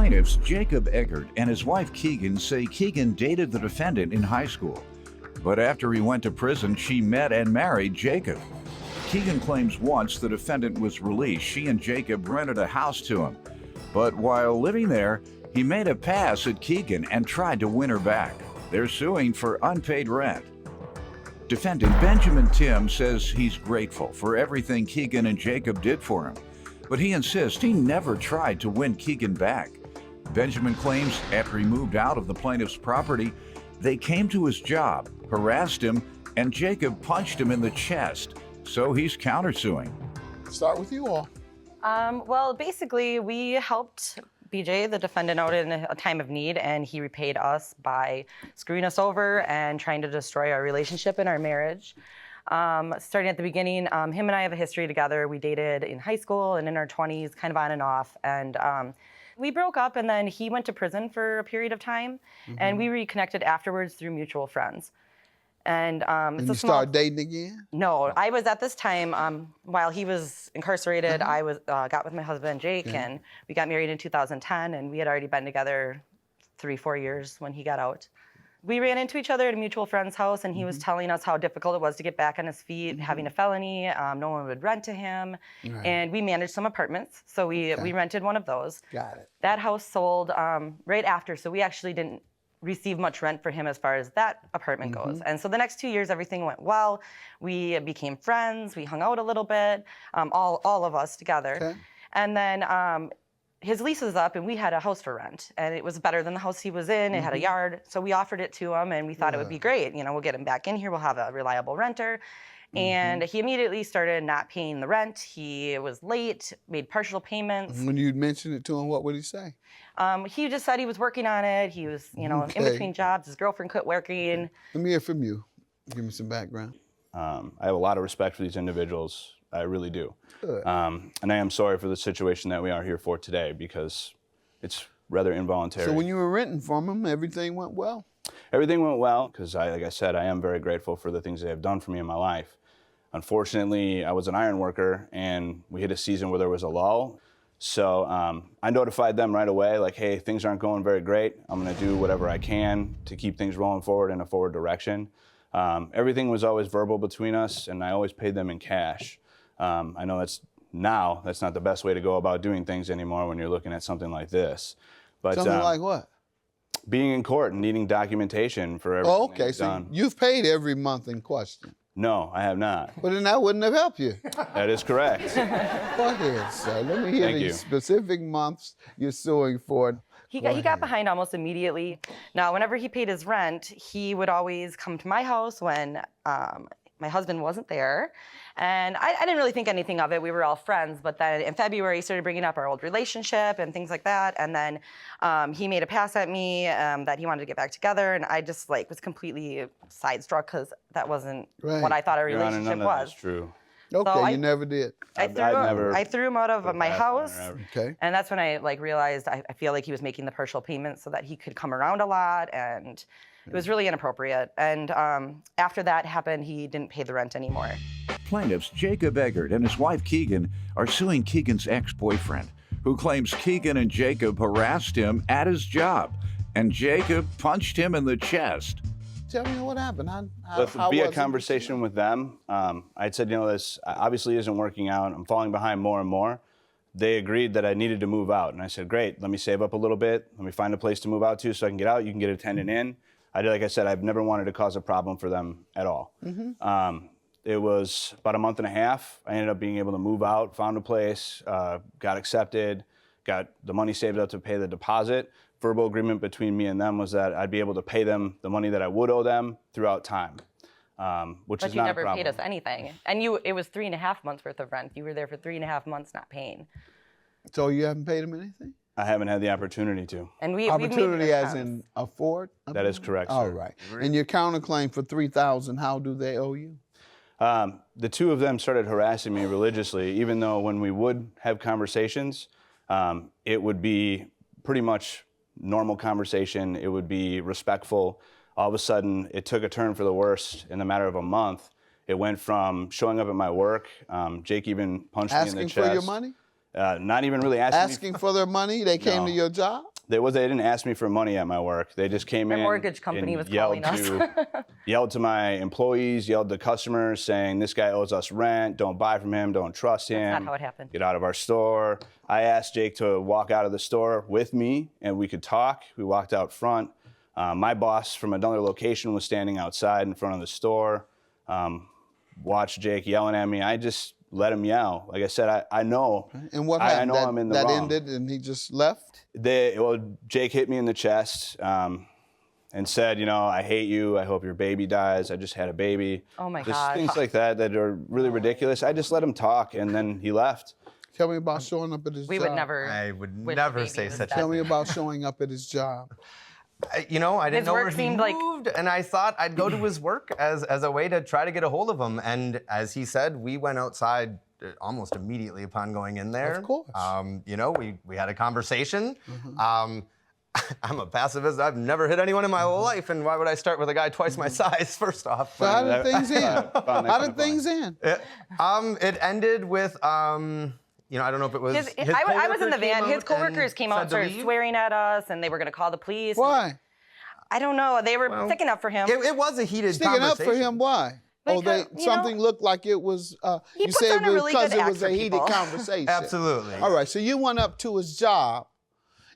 Plaintiffs Jacob Eggert and his wife Keegan say Keegan dated the defendant in high school. But after he went to prison, she met and married Jacob. Keegan claims once the defendant was released, she and Jacob rented a house to him. But while living there, he made a pass at Keegan and tried to win her back. They're suing for unpaid rent. Defendant Benjamin Tim says he's grateful for everything Keegan and Jacob did for him, but he insists he never tried to win Keegan back. Benjamin claims after he moved out of the plaintiff's property, they came to his job, harassed him, and Jacob punched him in the chest. So he's countersuing. Start with you all. Well, basically, we helped BJ, the defendant, out in a time of need, and he repaid us by screwing us over and trying to destroy our relationship and our marriage. Starting at the beginning, him and I have a history together. We dated in high school and in our 20s, kind of on and off. And we broke up, and then he went to prison for a period of time, and we reconnected afterwards through mutual friends. And you started dating again? No, I was at this time, while he was incarcerated, I was got with my husband, Jake, and we got married in 2010, and we had already been together 3-4 years when he got out. We ran into each other at a mutual friend's house, and he was telling us how difficult it was to get back on his feet, having a felony, no one would rent to him, and we managed some apartments, so we rented one of those. Got it. That house sold right after, so we actually didn't receive much rent for him as far as that apartment goes. And so the next 2 years, everything went well. We became friends. We hung out a little bit, all of us together. Okay. And then his lease was up, and we had a house for rent. And it was better than the house he was in. It had a yard. So we offered it to him, and we thought it would be great. You know, we'll get him back in here. We'll have a reliable renter. And he immediately started not paying the rent. He was late, made partial payments. When you'd mention it to him, what would he say? He just said he was working on it. He was, you know, in between jobs. His girlfriend quit working. Let me hear from you. Give me some background. I have a lot of respect for these individuals. I really do. Good. And I am sorry for the situation that we are here for today because it's rather involuntary. So when you were renting from him, everything went well? Everything went well because, like I said, I am very grateful for the things they have done for me in my life. Unfortunately, I was an iron worker, and we hit a season where there was a lull. So I notified them right away, like, hey, things aren't going very great. I'm going to do whatever I can to keep things rolling forward in a forward direction. Everything was always verbal between us, and I always paid them in cash. I know that's not the best way to go about doing things anymore when you're looking at something like this. But something like what? Being in court and needing documentation for everything. Oh, okay. So done. You've paid every month in question. No, I have not. Well, then that wouldn't have helped you. That is correct. Go ahead, sir. Let me hear Thank the you. specific months you're suing for. He got behind almost immediately. Now, whenever he paid his rent, he would always come to my house when my husband wasn't there. And I didn't really think anything of it. We were all friends. But then in February, he started bringing up our old relationship and things like that. And then he made a pass at me that he wanted to get back together. And I just was completely sidestruck because that wasn't what I thought our Your Honor, relationship none of was. that's true. Okay, So you never did. I threw him out of my house. Okay. And that's when I realized I feel like he was making the partial payments so that he could come around a lot, and it was really inappropriate. And after that happened, he didn't pay the rent anymore. Plaintiffs Jacob Eggert and his wife Keegan are suing Keegan's ex-boyfriend, who claims Keegan and Jacob harassed him at his job, and Jacob punched him in the chest. Tell me what happened. But be a conversation with them. I said, this obviously isn't working out. I'm falling behind more and more. They agreed that I needed to move out. And I said, great, let me save up a little bit. Let me find a place to move out to so I can get out. You can get a tenant in. Like I said, I've never wanted to cause a problem for them at all. It was about a month and a half. I ended up being able to move out, found a place, got accepted, got the money saved up to pay the deposit. Verbal agreement between me and them was that I'd be able to pay them the money that I would owe them throughout time, which is not a problem. But you never paid us anything. And it was 3.5 months worth of rent. You were there for 3.5 months not paying. So you haven't paid him anything? I haven't had the opportunity to. And we've Opportunity made as in afford? That is correct, sir. All right. And your counterclaim for $3,000, how do they owe you? The two of them started harassing me religiously, even though when we would have conversations, it would be pretty much normal conversation. It would be respectful. All of a sudden, it took a turn for the worse in a matter of a month. It went from showing up at my work. Jake even punched me in the chest. Asking for your money? Not even really asking. Asking for their money? They came to your job? They didn't ask me for money at my work. They just came in. Our mortgage company and was calling us. Yelled to my employees, yelled to customers, saying this guy owes us rent. Don't buy from him. Don't trust him. That's not how it happened. Get out of our store. I asked Jake to walk out of the store with me, and we could talk. We walked out front. My boss from another location was standing outside in front of the store. Watched Jake yelling at me. I just let him yell. Like I said, I know. And what happened? I know I'm in the that wrong. ended, and he just left. Jake hit me in the chest and said, I hate you. I hope your baby dies. I just had a baby. Oh my Just God. things like that are really ridiculous. I just let him talk, and then he left. Tell me about showing up at his We job. would never. I would wish never baby say was such dead. a Tell me about showing up at his job. I didn't His know work where he seemed like- moved, and I thought I'd go to his work as a way to try to get a hold of him. And as he said, we went outside almost immediately upon going in there. Of course. We had a conversation. I'm a pacifist. I've never hit anyone in my whole life, and why would I start with a guy twice my size? First off, So how did things end? How did things end? It ended with I don't know if it was. I was in the van. His coworker coworkers came out and started swearing at us, and they were going to call the police. Why? I don't know. They were sticking up for him. It was a heated Sticking up conversation. for him? Why? Because, Something looked like it was. He You puts said on a really because good it act was for a heated people. conversation. Absolutely. All right, so you went up to his job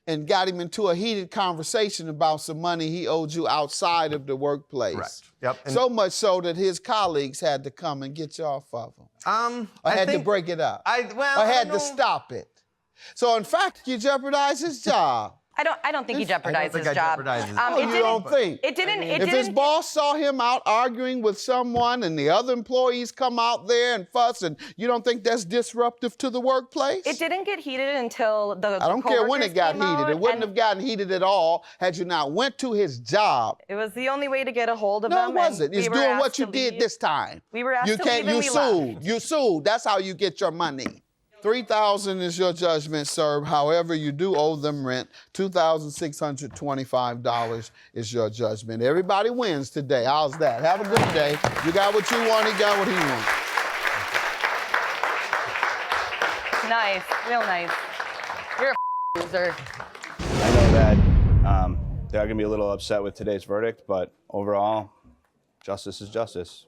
and got him into a heated conversation about some money he owed you outside of the workplace. Correct. Yep. And- So much so that his colleagues had to come and get you off of him. Or had to break it up. Or had to stop it. So in fact, you jeopardized his job. I don't think he jeopardized his job. You don't think? It didn't. If his boss saw him out arguing with someone and the other employees come out there and fuss, and you don't think that's disruptive to the workplace? It didn't get heated until the I don't care when it got coworkers came heated. It out, wouldn't and have gotten heated at all had you not went to his job. It was the only way to get a hold of No, him. it wasn't. and It's we were doing what asked you to did leave. this time. We were asked You to can't. leave, and You we sued. left. You sued. That's how you get your money. $3,000 is your judgment, sir. However, you do owe them rent. $2,625 is your judgment. Everybody wins today. How's that? Have a good day. You got what you want. He got what he wants. Nice, real nice. You're a loser. I know that they're going to be a little upset with today's verdict, but overall, justice is justice.